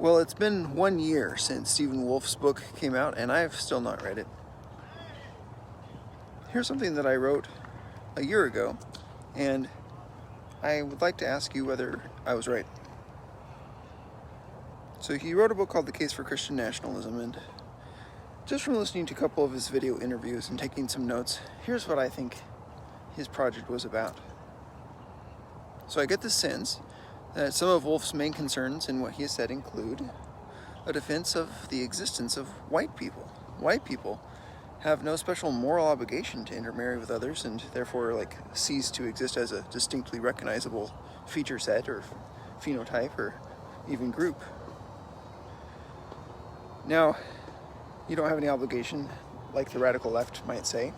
Well, it's been 1 year since Stephen Wolfe's book came out, and I've still not read it. Here's something that I wrote a year ago, and I would like to ask you whether I was right. So he wrote a book called The Case for Christian Nationalism, and just from listening to a couple of his video interviews and taking some notes, here's what I think his project was about. So I get the sense that some of Wolfe's main concerns in what he has said include a defense of the existence of white people. White people have no special moral obligation to intermarry with others and therefore cease to exist as a distinctly recognizable feature set or phenotype or even group. Now, you don't have any obligation, like the radical left might say,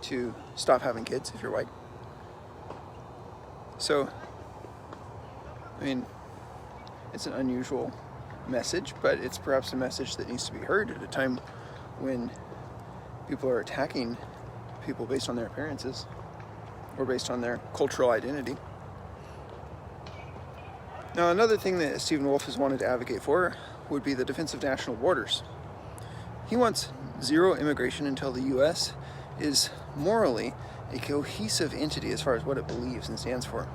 to stop having kids if you're white. So, it's an unusual message, but it's perhaps a message that needs to be heard at a time when people are attacking people based on their appearances or based on their cultural identity. Now, another thing that Stephen Wolfe has wanted to advocate for would be the defense of national borders. He wants zero immigration until the U.S. is morally a cohesive entity as far as what it believes and stands for.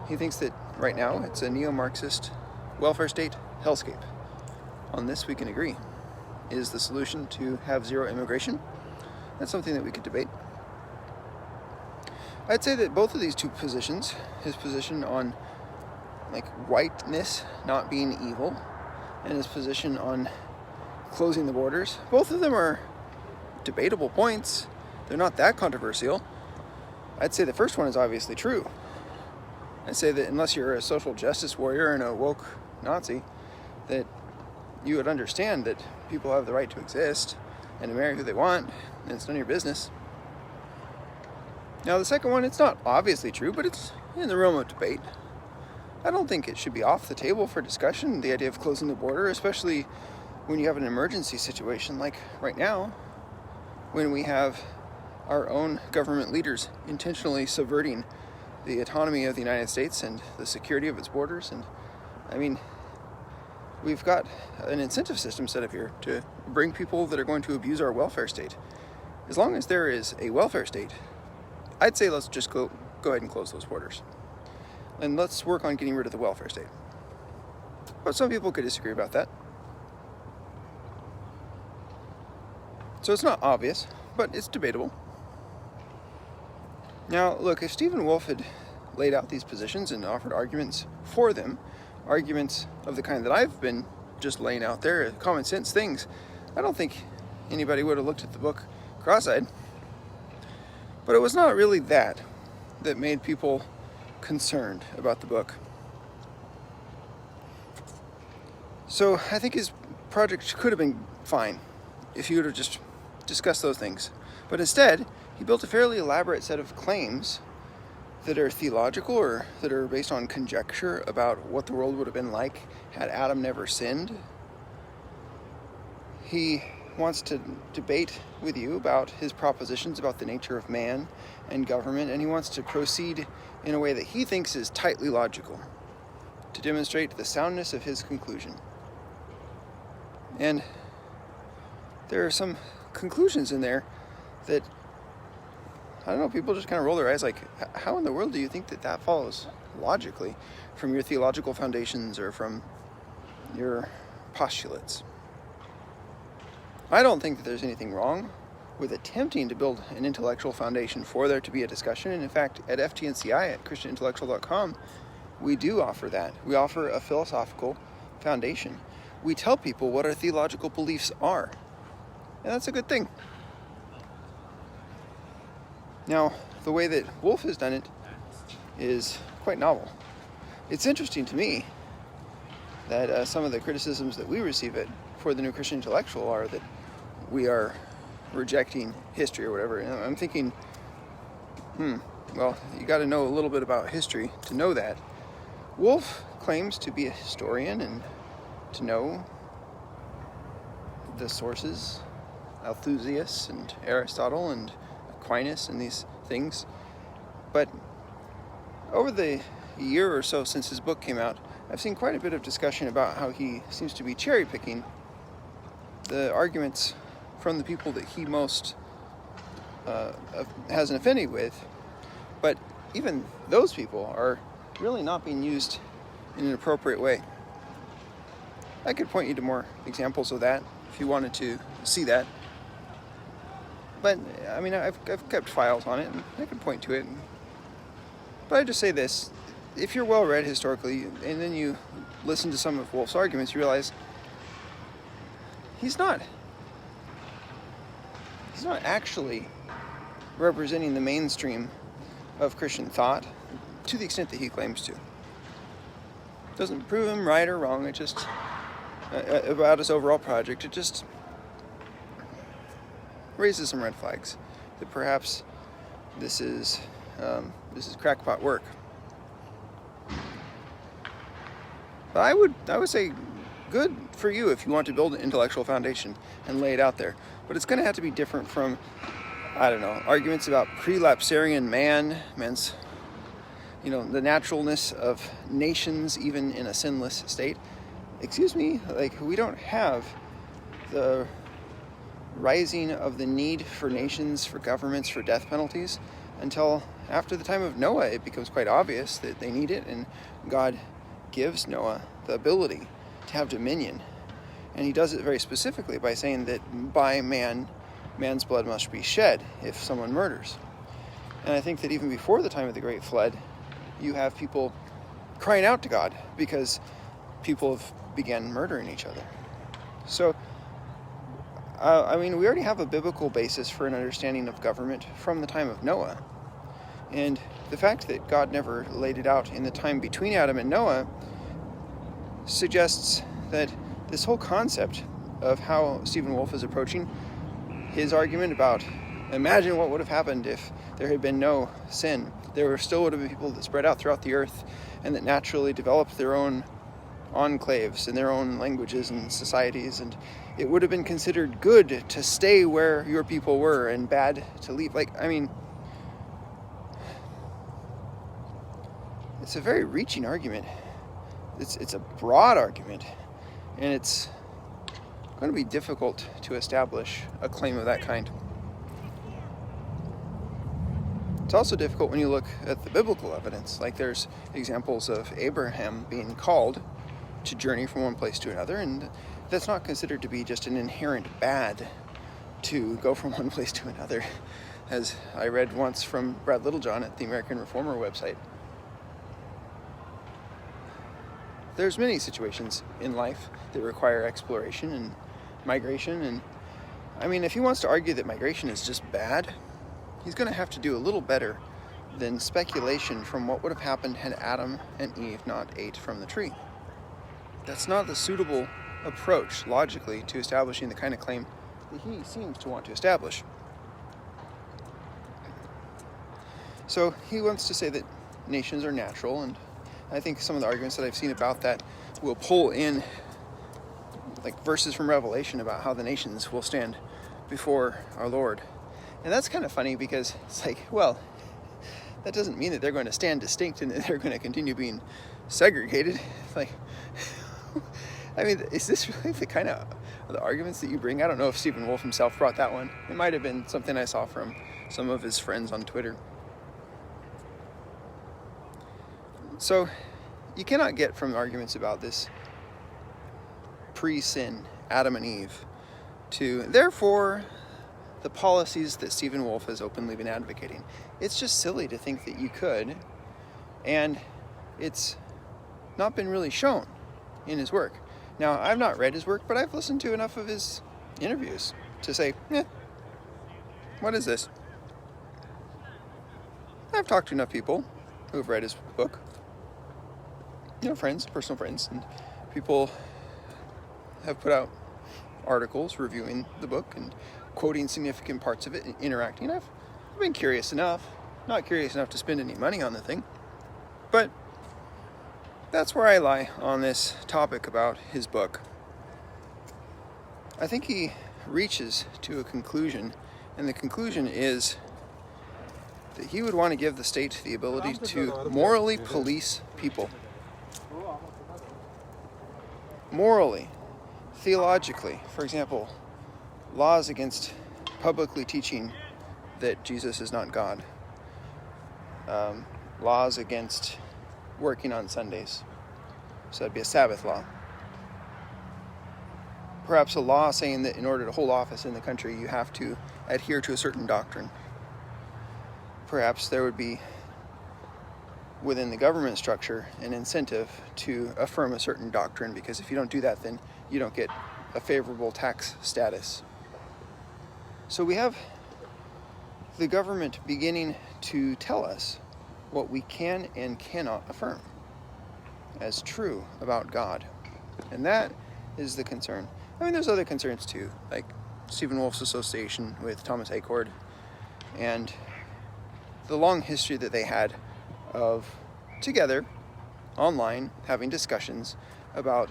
He thinks that right now it's a neo-Marxist welfare state hellscape. On this we can agree. Is the solution to have zero immigration? That's something that we could debate. I'd say that both of these two positions, his position on whiteness not being evil and his position on closing the borders, both of them are debatable points. They're not that controversial. I'd say the first one is obviously true. I say that unless you're a social justice warrior and a woke Nazi, that you would understand that people have the right to exist and to marry who they want, and it's none of your business. Now, the second one, it's not obviously true, but it's in the realm of debate. I don't think it should be off the table for discussion, the idea of closing the border, especially when you have an emergency situation like right now, when we have our own government leaders intentionally subverting the autonomy of the United States and the security of its borders. And we've got an incentive system set up here to bring people that are going to abuse our welfare state. As long as there is a welfare state, I'd say let's just go ahead and close those borders. And let's work on getting rid of the welfare state. But some people could disagree about that. So it's not obvious, but it's debatable. Now, look, if Stephen Wolfe had laid out these positions and offered arguments for them, arguments of the kind that I've been just laying out there, common sense things, I don't think anybody would have looked at the book cross-eyed. But it was not really that made people concerned about the book. So I think his project could have been fine if he would have just discussed those things. But instead, he built a fairly elaborate set of claims that are theological or that are based on conjecture about what the world would have been like had Adam never sinned. He wants to debate with you about his propositions about the nature of man and government, and he wants to proceed in a way that he thinks is tightly logical to demonstrate the soundness of his conclusion. And there are some conclusions in there that, I don't know, people just kind of roll their eyes like, how in the world do you think that follows logically from your theological foundations or from your postulates? I don't think that there's anything wrong with attempting to build an intellectual foundation for there to be a discussion. And in fact, at FTNCI, at ChristianIntellectual.com, we do offer that. We offer a philosophical foundation. We tell people what our theological beliefs are. And that's a good thing. Now, the way that Wolfe has done it is quite novel. It's interesting to me that some of the criticisms that we receive for the New Christian Intellectual are that we are rejecting history or whatever. And I'm thinking, well, you got to know a little bit about history to know that. Wolfe claims to be a historian and to know the sources, Althusius and Aristotle and Aquinas and these things. But over the year or so since his book came out, I've seen quite a bit of discussion about how he seems to be cherry-picking the arguments from the people that he most has an affinity with, but even those people are really not being used in an appropriate way. I could point you to more examples of that if you wanted to see that. But, I mean, I've kept files on it, and I could point to it. But I just say this, if you're well-read historically, and then you listen to some of Wolfe's arguments, you realize he's not actually representing the mainstream of Christian thought to the extent that he claims to. Doesn't prove him right or wrong, it just, about his overall project, it just raises some red flags that perhaps this is crackpot work. But I would say good for you if you want to build an intellectual foundation and lay it out there. But it's going to have to be different from, I don't know, arguments about prelapsarian man's, the naturalness of nations even in a sinless state. Excuse me, we don't have the rising of the need for nations, for governments, for death penalties until after the time of Noah. It becomes quite obvious that they need it, and God gives Noah the ability to have dominion. And he does it very specifically by saying that by man's blood must be shed if someone murders. And I think that even before the time of the Great Flood, you have people crying out to God because people have began murdering each other. So, we already have a biblical basis for an understanding of government from the time of Noah. And the fact that God never laid it out in the time between Adam and Noah suggests that this whole concept of how Stephen Wolfe is approaching his argument about imagine what would have happened if there had been no sin. There still would have been people that spread out throughout the earth and that naturally developed their own enclaves and their own languages and societies, and it would have been considered good to stay where your people were and bad to leave. It's a very reaching argument. It's a broad argument, and it's going to be difficult to establish a claim of that kind. It's also difficult when you look at the biblical evidence. There's examples of Abraham being called to journey from one place to another, and that's not considered to be just an inherent bad to go from one place to another, as I read once from Brad Littlejohn at the American Reformer website. There's many situations in life that require exploration and migration, and if he wants to argue that migration is just bad, he's going to have to do a little better than speculation from what would have happened had Adam and Eve not ate from the tree. That's not the suitable approach, logically, to establishing the kind of claim that he seems to want to establish. So he wants to say that nations are natural, and I think some of the arguments that I've seen about that will pull in verses from Revelation about how the nations will stand before our Lord. And that's kind of funny because it's that doesn't mean that they're going to stand distinct and that they're going to continue being segregated. Is this really the kind of the arguments that you bring? I don't know if Stephen Wolfe himself brought that one. It might have been something I saw from some of his friends on Twitter. So, you cannot get from arguments about this pre-sin Adam and Eve to, therefore, the policies that Stephen Wolfe has openly been advocating. It's just silly to think that you could, and it's not been really shown in his work. Now, I've not read his work, but I've listened to enough of his interviews to say, what is this? I've talked to enough people who have read his book. Friends, personal friends, and people have put out articles reviewing the book and quoting significant parts of it and interacting. I've been curious enough, not curious enough to spend any money on the thing, but that's where I lie on this topic about his book. I think he reaches to a conclusion, and the conclusion is that he would want to give the state the ability to morally police people. morally, theologically. For example, laws against publicly teaching that Jesus is not God. Laws against working on Sundays. So that'd be a Sabbath law. Perhaps a law saying that in order to hold office in the country, you have to adhere to a certain doctrine. Perhaps there would be, within the government structure, an incentive to affirm a certain doctrine, because if you don't do that, then you don't get a favorable tax status. So we have the government beginning to tell us what we can and cannot affirm as true about God. And that is the concern. I mean, there's other concerns too, like Stephen Wolfe's association with Thomas Acord and the long history that they had of together, online, having discussions about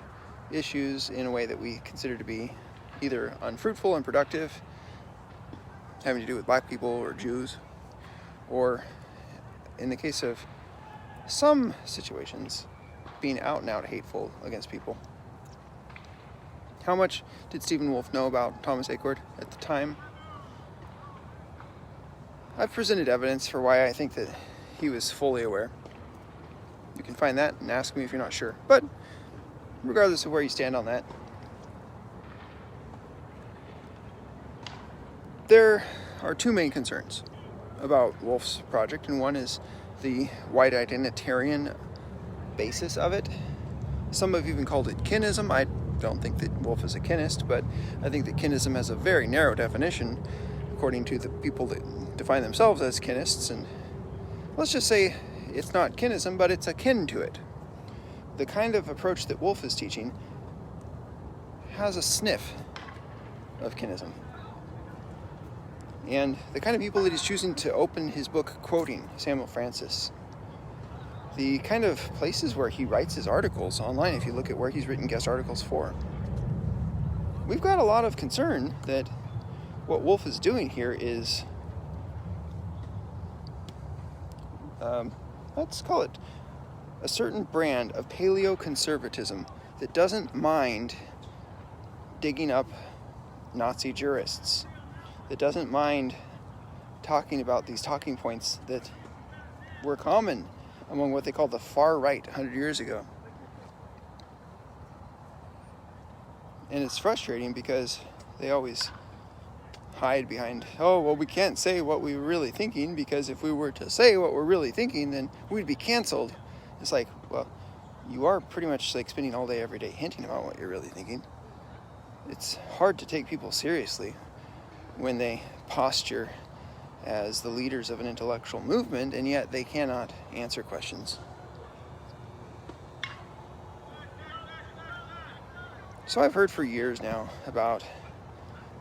issues in a way that we consider to be either unfruitful and productive, having to do with black people or Jews, or in the case of some situations, being out and out hateful against people. How much did Stephen Wolfe know about Thomas Acord at the time? I've presented evidence for why I think that he was fully aware. You can find that and ask me if you're not sure. But regardless of where you stand on that, there are two main concerns about Wolfe's project, and one is the white identitarian basis of it. Some have even called it kinism. I don't think that Wolfe is a kinist, but I think that kinism has a very narrow definition according to the people that define themselves as kinists, and let's just say it's not kinism, but it's akin to it. The kind of approach that Wolfe is teaching has a sniff of kinism. And the kind of people that he's choosing to open his book quoting Samuel Francis, the kind of places where he writes his articles online, if you look at where he's written guest articles for, we've got a lot of concern that what Wolfe is doing here is, let's call it a certain brand of paleoconservatism that doesn't mind digging up Nazi jurists, that doesn't mind talking about these talking points that were common among what they called the far right 100 years ago. And it's frustrating because they always hide behind, oh, well, we can't say what we were really thinking, because if we were to say what we're really thinking, then we'd be canceled. It's like, well, you are pretty much like spending all day every day hinting about what you're really thinking. It's hard to take people seriously when they posture as the leaders of an intellectual movement, and yet they cannot answer questions. So I've heard for years now about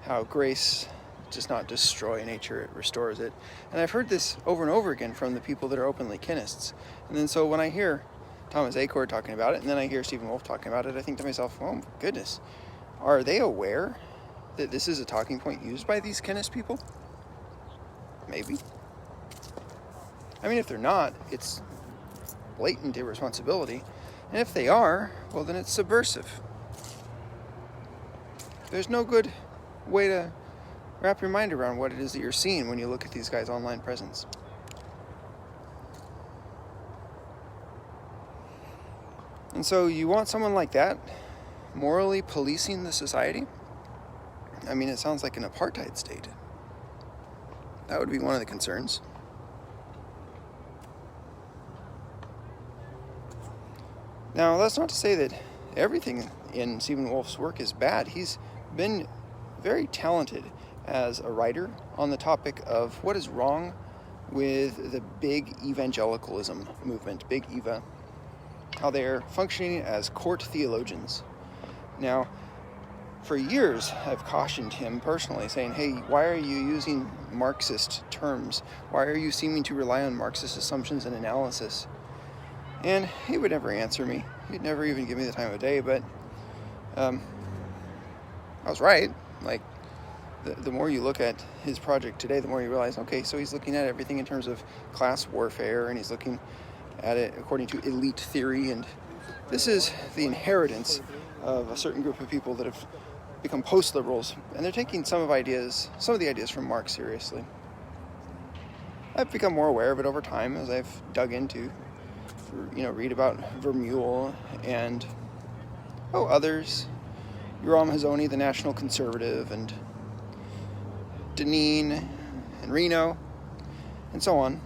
how grace does not destroy nature, it restores it. And I've heard this over and over again from the people that are openly kinists. And then so when I hear Thomas Acord talking about it, and then I hear Stephen Wolfe talking about it, I think to myself, oh goodness, are they aware that this is a talking point used by these kinist people? Maybe. I mean, if they're not, it's blatant irresponsibility. And if they are, well, then it's subversive. There's no good way to wrap your mind around what it is that you're seeing when you look at these guys' online presence. And so you want someone like that morally policing the society? I mean, it sounds like an apartheid state. That would be one of the concerns. Now, that's not to say that everything in Stephen Wolfe's work is bad. He's been very talented as a writer on the topic of what is wrong with the big evangelicalism movement, Big Eva, how they're functioning as court theologians. Now, for years, I've cautioned him personally, saying, hey, why are you using Marxist terms? Why are you seeming to rely on Marxist assumptions and analysis? And he would never answer me. He'd never even give me the time of day, but I was right. Like, the more you look at his project today, the more you realize, okay, so he's looking at everything in terms of class warfare, and he's looking at it according to elite theory and This is the inheritance of a certain group of people that have become post-liberals, and they're taking some of the ideas from Marx seriously. I've become more aware of it over time as I've dug into, read about Vermeulen and others, Yoram Hazony, the National Conservative, and Deneen and Reno, and so on.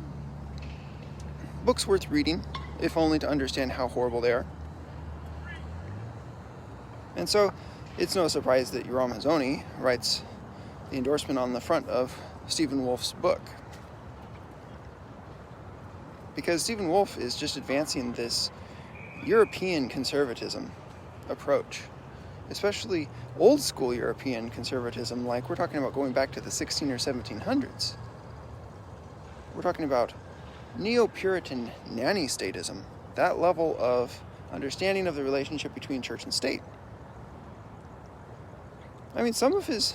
Books worth reading, if only to understand how horrible they are. And so, it's no surprise that Yoram Hazony writes the endorsement on the front of Stephen Wolfe's book. Because Stephen Wolfe is just advancing this European conservatism approach, especially old school European conservatism, like we're talking about going back to the 16 or 1700s. We're talking about neo-Puritan nanny-statism, that level of understanding of the relationship between church and state. I mean, some of his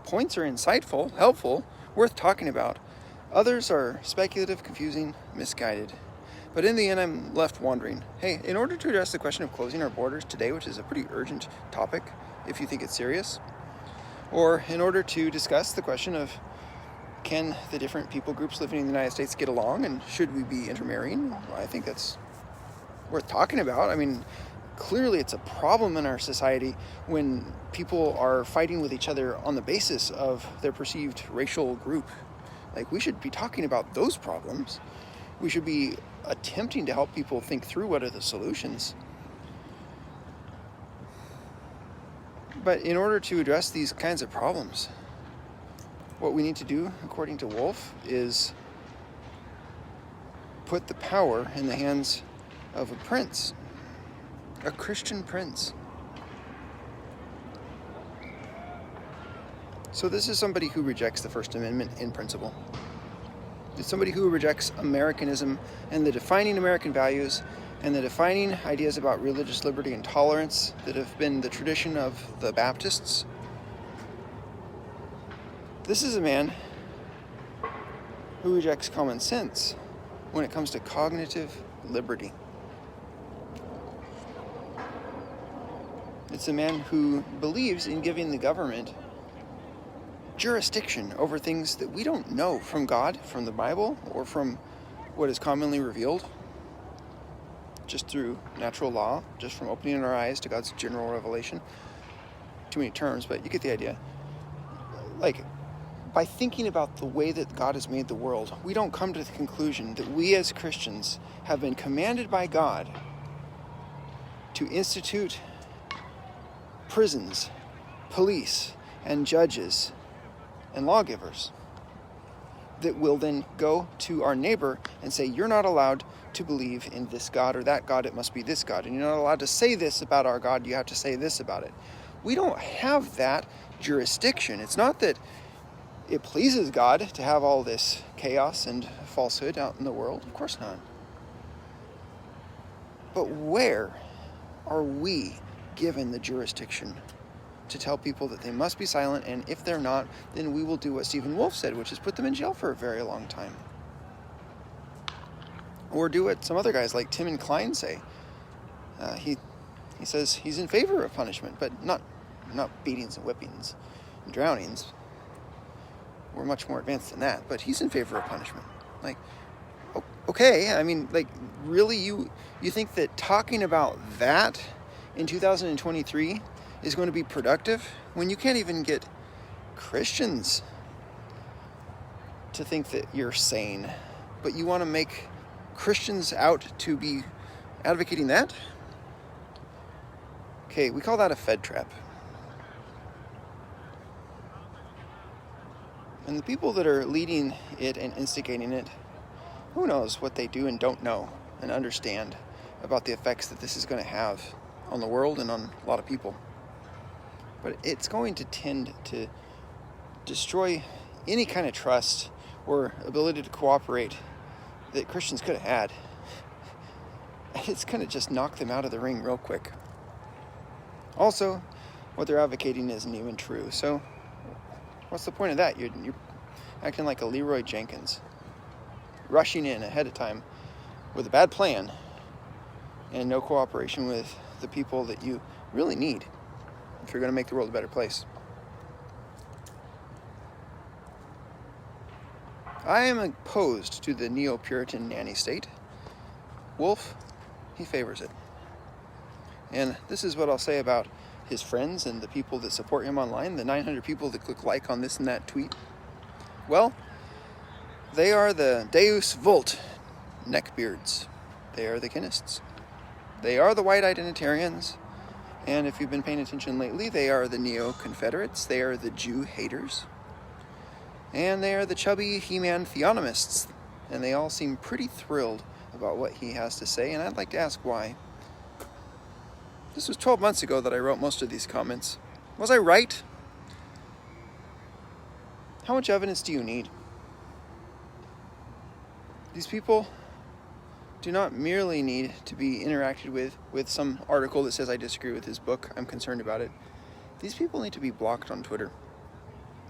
points are insightful, helpful, worth talking about. Others are speculative, confusing, misguided. But in the end, I'm left wondering, hey, in order to address the question of closing our borders today, which is a pretty urgent topic, if you think it's serious, or in order to discuss the question of can the different people groups living in the United States get along, and should we be intermarrying? Well, I think that's worth talking about. I mean, clearly it's a problem in our society when people are fighting with each other on the basis of their perceived racial group. Like, we should be talking about those problems. We should be attempting to help people think through what are the solutions. But in order to address these kinds of problems, what we need to do, according to Wolfe, is put the power in the hands of a prince, a Christian prince. So this is somebody who rejects the First Amendment in principle. It's somebody who rejects Americanism and the defining American values and the defining ideas about religious liberty and tolerance that have been the tradition of the Baptists. This is a man who rejects common sense when it comes to cognitive liberty. It's a man who believes in giving the government jurisdiction over things that we don't know from God, from the Bible, or from what is commonly revealed just through natural law, just from opening our eyes to God's general revelation. Too many terms, but you get the idea. Like, by thinking about the way that God has made the world, we don't come to the conclusion that we as Christians have been commanded by God to institute prisons, police, and judges and lawgivers that will then go to our neighbor and say, you're not allowed to believe in this God or that God, it must be this God. And you're not allowed to say this about our God, you have to say this about it. We don't have that jurisdiction. It's not that it pleases God to have all this chaos and falsehood out in the world. Of course not. But where are we given the jurisdiction to tell people that they must be silent, and if they're not, then we will do what Stephen Wolfe said, which is put them in jail for a very long time? Or do what some other guys like Tim and Klein say. He says he's in favor of punishment, but not beatings and whippings and drownings. We're much more advanced than that, but he's in favor of punishment. Like, okay, I mean, like, really, you think that talking about that in 2023 is going to be productive when you can't even get Christians to think that you're sane, but you want to make Christians out to be advocating that? Okay, we call that a Fed trap. And the people that are leading it and instigating it, who knows what they do and don't know and understand about the effects that this is going to have on the world and on a lot of people. But it's going to tend to destroy any kind of trust or ability to cooperate that Christians could have had. It's going to just knock them out of the ring real quick. Also, what they're advocating isn't even true. So, what's the point of that? You're acting like a Leroy Jenkins, rushing in ahead of time with a bad plan and no cooperation with the people that you really need if you're going to make the world a better place. I am opposed to the neo-Puritan nanny state. Wolfe, he favors it. And this is what I'll say about his friends and the people that support him online, the 900 people that click like on this and that tweet. Well, they are the Deus Vult neckbeards. They are the Kinists. They are the white identitarians. And if you've been paying attention lately, they are the neo-Confederates. They are the Jew haters. And they are the chubby He-Man theonomists. And they all seem pretty thrilled about what he has to say. And I'd like to ask why. This was 12 months ago that I wrote most of these comments. Was I right? How much evidence do you need? These people do not merely need to be interacted with some article that says I disagree with his book, I'm concerned about it. These people need to be blocked on Twitter.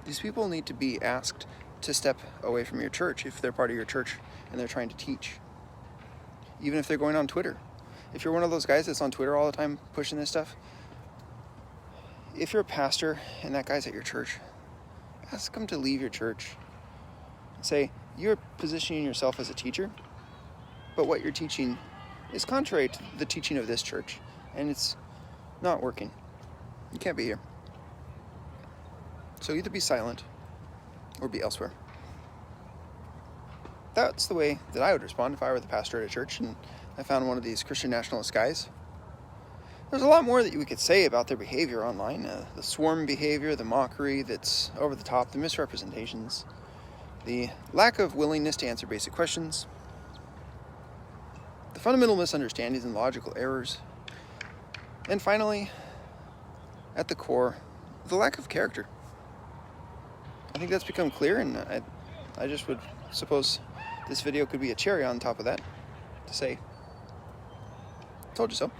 These people need to be asked to step away from your church if they're part of your church and they're trying to teach. Even if they're going on Twitter. If you're one of those guys that's on Twitter all the time pushing this stuff, if you're a pastor and that guy's at your church, ask him to leave your church. Say, you're positioning yourself as a teacher, but what you're teaching is contrary to the teaching of this church, and it's not working. You can't be here. So either be silent or be elsewhere. That's the way that I would respond if I were the pastor at a church and I found one of these Christian nationalist guys. There's a lot more that we could say about their behavior online. The swarm behavior, the mockery that's over the top, the misrepresentations, the lack of willingness to answer basic questions, the fundamental misunderstandings and logical errors, and finally, at the core, the lack of character. I think that's become clear, and I just would suppose this video could be a cherry on top of that to say, told you so.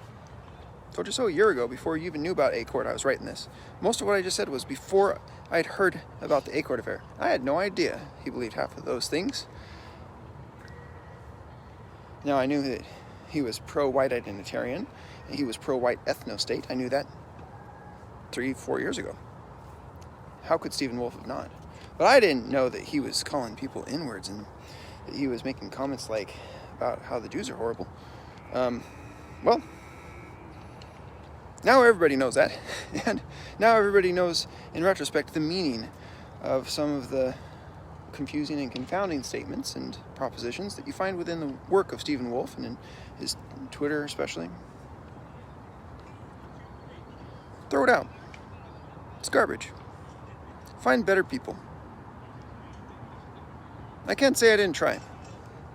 Told you so a year ago before you even knew about A-Court. I was writing this. Most of what I just said was before I'd heard about the A-Court affair. I had no idea he believed half of those things. Now, I knew that he was pro-white identitarian, and he was pro-white ethno-state. I knew that 3-4 years ago. How could Stephen Wolfe have not? But I didn't know that he was calling people N-words and that he was making comments like about how the Jews are horrible. Well, now everybody knows that, and now everybody knows, in retrospect, the meaning of some of the confusing and confounding statements and propositions that you find within the work of Stephen Wolfe and in his Twitter especially. Throw it out. It's garbage. Find better people. I can't say I didn't try.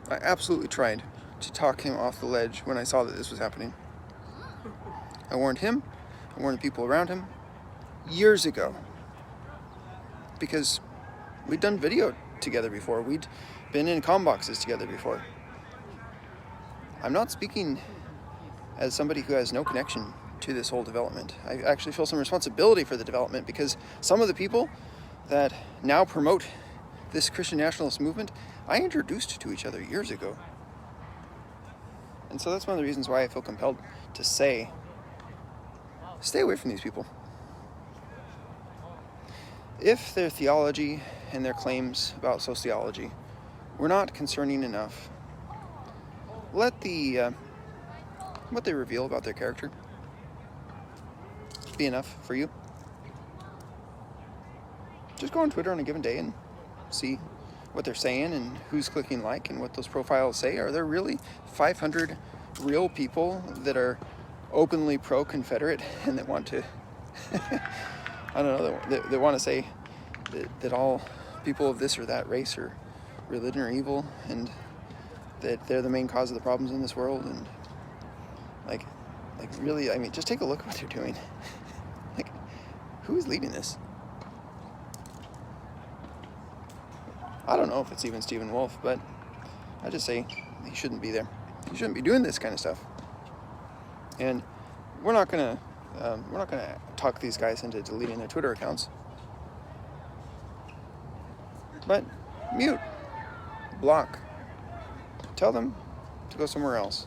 I absolutely tried to talk him off the ledge when I saw that this was happening. I warned him, I warned the people around him years ago, because we'd done video together before. We'd been in comm boxes together before. I'm not speaking as somebody who has no connection to this whole development. I actually feel some responsibility for the development, because some of the people that now promote this Christian nationalist movement, I introduced to each other years ago. And so that's one of the reasons why I feel compelled to say, stay away from these people. If their theology and their claims about sociology were not concerning enough, let what they reveal about their character be enough for you. Just go on Twitter on a given day and see what they're saying and who's clicking like and what those profiles say. Are there really 500 real people that are openly pro-Confederate and that want to, I don't know, that want to say that all people of this or that race or religion are evil and that they're the main cause of the problems in this world? And like really, I mean, just take a look at what they're doing. Like, who is leading this? I don't know if it's even Stephen Wolfe, but I just say he shouldn't be there. He shouldn't be doing this kind of stuff. And we're not gonna talk these guys into deleting their Twitter accounts. But mute, block, tell them to go somewhere else.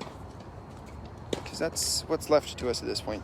Because because that's what's left to us at this point.